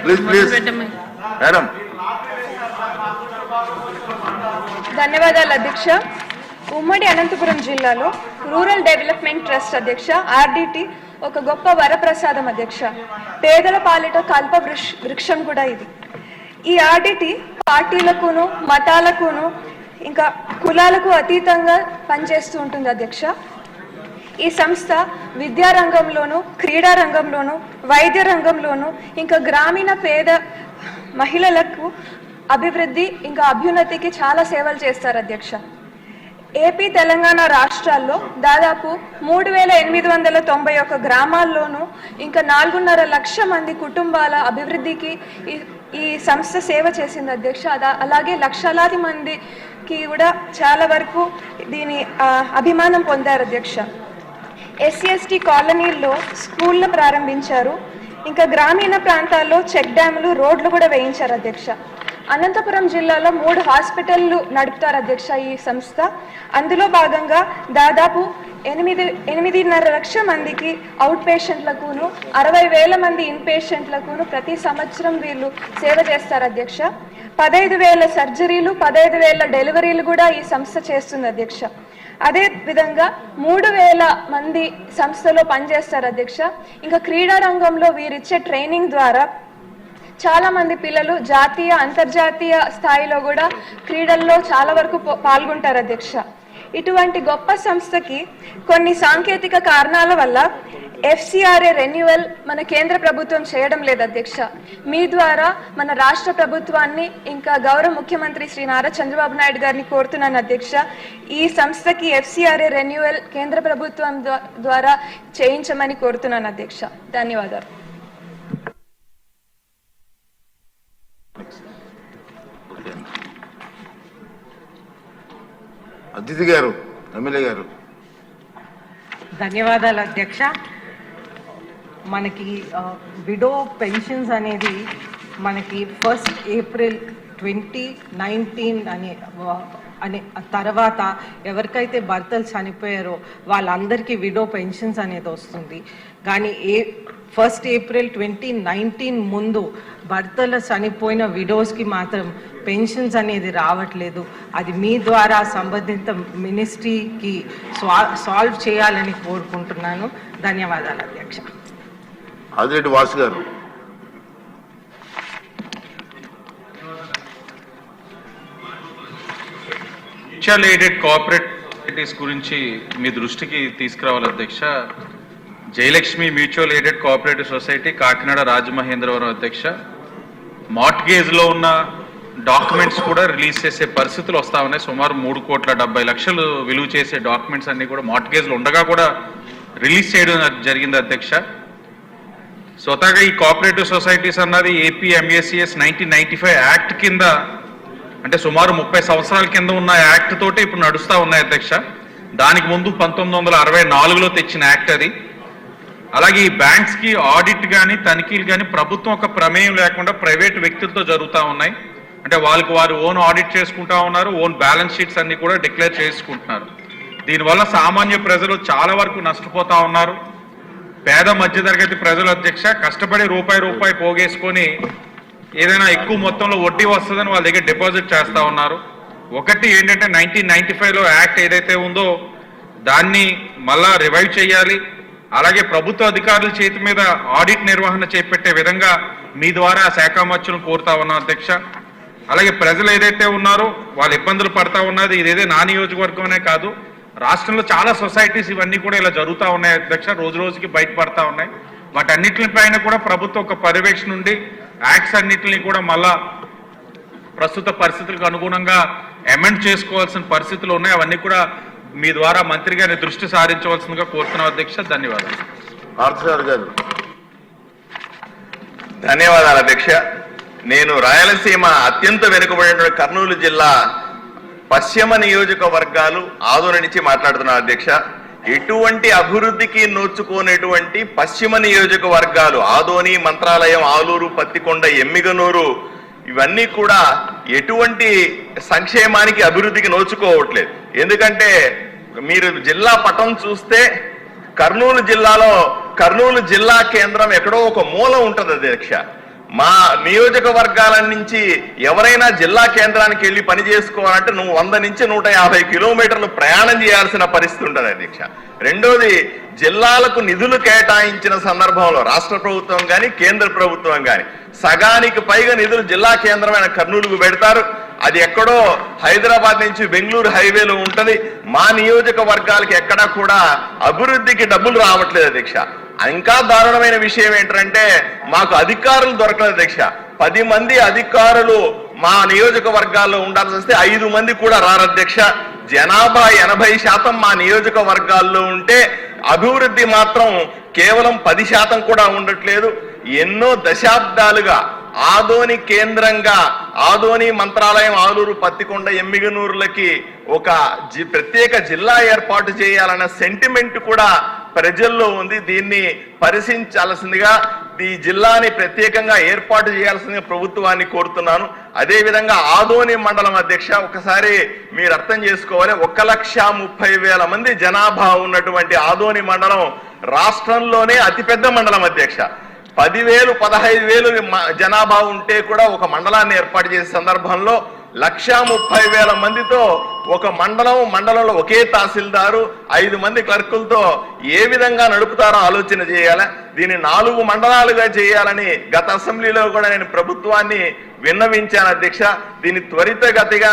Please please madam. ధన్యవాదాలు అధ్యక్ష. ఉమ్మడి అనంతపురం జిల్లాలో రూరల్ డెవలప్మెంట్ ట్రస్ట్ అధ్యక్ష ఆర్డిటి ఒక గొప్ప వరప్రసాదం అధ్యక్ష. పేదల పాలిట కల్ప వృక్షం కూడా ఇది. ఈ ఆర్డిటి పార్టీలకును మతాలకును ఇంకా కులాలకు అతీతంగా పనిచేస్తూ ఉంటుంది అధ్యక్ష. ఈ సంస్థ విద్యా రంగంలోను, క్రీడా రంగంలోను, వైద్య రంగంలోను, ఇంకా గ్రామీణ పేద మహిళలకు అభివృద్ధి ఇంకా అభ్యున్నతికి చాలా సేవలు చేస్తారు అధ్యక్ష. ఏపీ తెలంగాణ రాష్ట్రాల్లో దాదాపు 3891 గ్రామాల్లోనూ ఇంకా 4.5 లక్షల మంది కుటుంబాల అభివృద్ధికి ఈ సంస్థ సేవ చేసింది అధ్యక్ష. అలాగే లక్షలాది మందికి కూడా చాలా వరకు దీని అభిమానం పొందారు అధ్యక్ష. SC/ST కాలనీల్లో స్కూళ్ళు ప్రారంభించారు. ఇంకా గ్రామీణ ప్రాంతాల్లో చెక్ డ్యాములు, రోడ్లు కూడా వేయించారు అధ్యక్ష. అనంతపురం జిల్లాలో 3 హాస్పిటళ్లు నడుపుతారు అధ్యక్ష ఈ సంస్థ. అందులో భాగంగా దాదాపు 8.5 లక్షల మందికి అవుట్ పేషెంట్లకును 60,000 మంది ఇన్ పేషెంట్లకును ప్రతి సంవత్సరం వీళ్ళు సేవ చేస్తారు అధ్యక్ష. 15,000 సర్జరీలు, 15,000 డెలివరీలు కూడా ఈ సంస్థ చేస్తుంది అధ్యక్ష. అదే విధంగా 3,000 మంది సంస్థలో పనిచేస్తారు అధ్యక్ష. ఇంకా క్రీడా రంగంలో వీరిచ్చే ట్రైనింగ్ ద్వారా చాలా మంది పిల్లలు జాతీయ, అంతర్జాతీయ స్థాయిలో కూడా క్రీడల్లో చాలా వరకు పాల్గొంటారు అధ్యక్ష. ఇటువంటి గొప్ప సంస్థకి కొన్ని సాంకేతిక కారణాల వల్ల FCRA రెన్యువల్ మన కేంద్ర ప్రభుత్వం చేయడం లేదు అధ్యక్ష. మీ ద్వారా మన రాష్ట్ర ప్రభుత్వాన్ని ఇంకా గౌరవ ముఖ్యమంత్రి శ్రీ నారా చంద్రబాబు నాయుడు గారిని కోరుతున్నాను అధ్యక్ష. ఈ సంస్థకి FCRA రెన్యువల్ కేంద్ర ప్రభుత్వం ద్వారా చేయించమని కోరుతున్నాను అధ్యక్ష. ధన్యవాదాలు. అతిథి గారు, ఎమ్మెల్యే గారు. ధన్యవాదాలు అధ్యక్ష. మనకి విడో పెన్షన్స్ అనేది మనకి 1 ఏప్రిల్ 2019 అనే తర్వాత ఎవరికైతే భర్తలు చనిపోయారో వాళ్ళందరికీ విడో పెన్షన్స్ అనేది వస్తుంది. కానీ 1 ఏప్రిల్ 2019 ముందు భర్తలు చనిపోయిన విడోస్కి మాత్రం పెన్షన్స్ అనేది రావట్లేదు. అది మీ ద్వారా సంబంధిత మినిస్ట్రీకి సాల్వ్ చేయాలని కోరుకుంటున్నాను. ధన్యవాదాలు అధ్యక్ష. ఆదిరెడ్డి వాసు గారు. మ్యూచువల్ ఎయిడెడ్ కోఆపరేటివ్స్ గురించి మీ దృష్టికి తీసుకురావాలి అధ్యక్ష. Jayalakshmi mutual aided cooperative society, Kakinada, Rajamahendravaram అధ్యక్ష. మార్ట్గేజ్లో ఉన్న డాక్యుమెంట్స్ కూడా రిలీజ్ చేసే పరిస్థితులు వస్తా ఉన్నాయి. సుమారు 3,70,00,000 విలువ చేసే డాక్యుమెంట్స్ అన్ని కూడా మార్ట్గేజ్లో ఉండగా కూడా రిలీజ్ చేయడం జరిగింది అధ్యక్ష. స్వతహాగా ఈ కోఆపరేటివ్ సొసైటీస్ అన్నది ఏపీ MACS 1995 యాక్ట్ కింద, అంటే సుమారు 30 సంవత్సరాల కింద ఉన్న యాక్ట్ తోటి ఇప్పుడు నడుస్తూ ఉన్నాయి అధ్యక్ష. దానికి ముందు 1964లో తెచ్చిన యాక్ట్ అది. అలాగే ఈ బ్యాంక్స్కి ఆడిట్ కానీ తనిఖీలు కానీ ప్రభుత్వం ఒక ప్రమేయం లేకుండా ప్రైవేట్ వ్యక్తులతో జరుగుతూ ఉన్నాయి. అంటే వాళ్ళకి వారు ఓన్ ఆడిట్ చేసుకుంటా ఉన్నారు, ఓన్ బ్యాలెన్స్ షీట్స్ అన్ని కూడా డిక్లేర్ చేసుకుంటున్నారు. దీనివల్ల సామాన్య ప్రజలు చాలా వరకు నష్టపోతా ఉన్నారు. పేద మధ్యతరగతి ప్రజలు అధ్యక్ష కష్టపడి రూపాయి పోగేసుకొని ఏదైనా ఎక్కువ మొత్తంలో వడ్డీ వస్తుందని వాళ్ళ దగ్గర డిపాజిట్ చేస్తూ ఉన్నారు. ఒకటి ఏంటంటే 1995లో యాక్ట్ ఏదైతే ఉందో దాన్ని మళ్ళా రివైవ్ చేయాలి. అలాగే ప్రభుత్వ అధికారుల చేతి మీద ఆడిట్ నిర్వహణ చేపట్టే విధంగా మీ ద్వారా శాఖామత్యులను కోరుతా ఉన్నాం అధ్యక్ష. అలాగే ప్రజలు ఏదైతే ఉన్నారో వాళ్ళు ఇబ్బందులు పడతా ఉన్నది ఇదేదే నా నియోజకవర్గమే కాదు, రాష్ట్రంలో చాలా సొసైటీస్ ఇవన్నీ కూడా ఇలా జరుగుతూ ఉన్నాయి అధ్యక్ష. రోజు రోజుకి బయటపడతా ఉన్నాయి. వాటన్నిటిపైన కూడా ప్రభుత్వం ఒక పర్యవేక్షణ నుండి యాక్ట్స్ అన్నిటిని కూడా మళ్ళా ప్రస్తుత పరిస్థితులకు అనుగుణంగా అమెండ్ చేసుకోవాల్సిన పరిస్థితులు ఉన్నాయి. అవన్నీ కూడా మీ ద్వారా మంత్రి గారిని దృష్టి సారించవలసిందిగా కోరుతున్నాం అధ్యక్ష. ధన్యవాదాలు. ధన్యవాదాలు అధ్యక్ష. నేను రాయలసీమ అత్యంత వెనుకబడిన కర్నూలు జిల్లా పశ్చిమ నియోజకవర్గాలు ఆదోని నుంచి మాట్లాడుతున్నాను అధ్యక్ష. ఎటువంటి అభివృద్ధికి నోచుకోనటువంటి పశ్చిమ నియోజకవర్గాలు ఆదోని, మంత్రాలయం, ఆలూరు, పత్తికొండ, ఎమ్మిగనూరు ఇవన్నీ కూడా ఎటువంటి సంక్షేమానికి అభివృద్ధికి నోచుకోవట్లేదు. ఎందుకంటే మీరు జిల్లా పటం చూస్తే కర్నూలు జిల్లాలో కర్నూలు జిల్లా కేంద్రం ఎక్కడో ఒక మూల ఉంటుంది అధ్యక్ష. మా నియోజకవర్గాల నుంచి ఎవరైనా జిల్లా కేంద్రానికి వెళ్ళి పని చేసుకోవాలంటే నువ్వు 100 నుంచి 150 కిలోమీటర్లు ప్రయాణం చేయాల్సిన పరిస్థితి ఉంటుంది అధ్యక్ష. రెండోది, జిల్లాలకు నిధులు కేటాయించిన సందర్భంలో రాష్ట్ర ప్రభుత్వం కానీ కేంద్ర ప్రభుత్వం కానీ సగానికి పైగా నిధులు జిల్లా కేంద్రమైన కర్నూలుకు పెడతారు. అది ఎక్కడో హైదరాబాద్ నుంచి బెంగళూరు హైవేలో ఉంటది. మా నియోజకవర్గాలకి ఎక్కడా కూడా అభివృద్ధికి డబ్బులు రావట్లేదు అధ్యక్ష. ఇంకా దారుణమైన విషయం ఏంటంటే మాకు అధికారులు దొరకలేదు అధ్యక్ష. 10 మంది అధికారులు మా నియోజకవర్గాల్లో ఉండాల్సి వస్తే 5 మంది కూడా రారు అధ్యక్ష. జనాభా 80% మా నియోజకవర్గాల్లో ఉంటే అభివృద్ధి మాత్రం కేవలం 10% కూడా ఉండట్లేదు. ఎన్నో దశాబ్దాలుగా ఆదోని కేంద్రంగా ఆదోని మంత్రాలయం, ఆలూరు, పత్తికొండ, ఎమ్మిగనూరులకి ఒక ప్రత్యేక జిల్లా ఏర్పాటు చేయాలన్న సెంటిమెంట్ కూడా ప్రజల్లో ఉంది. దీన్ని పరిశీలించాల్సిందిగా ఈ జిల్లాని ప్రత్యేకంగా ఏర్పాటు చేయాల్సిందిగా ప్రభుత్వాన్ని కోరుతున్నాను. అదేవిధంగా ఆదోని మండలం అధ్యక్ష, ఒకసారి మీరు అర్థం చేసుకోవాలి, 1,30,000 మంది జనాభా ఉన్నటువంటి ఆదోని మండలం రాష్ట్రంలోనే అతిపెద్ద మండలం అధ్యక్ష. 10,000, 15,000 జనాభా ఉంటే కూడా ఒక మండలాన్ని ఏర్పాటు చేసే సందర్భంలో 1,30,000 మందితో ఒక మండలంలో ఒకే తహసీల్దారు, 5 మంది క్లర్కులతో ఏ విధంగా నడుపుతారో ఆలోచన చేయాలి. దీన్ని 4 మండలాలుగా చేయాలని గత అసెంబ్లీలో కూడా నేను ప్రభుత్వాన్ని విన్నవించాను అధ్యక్ష. దీన్ని త్వరితగతిగా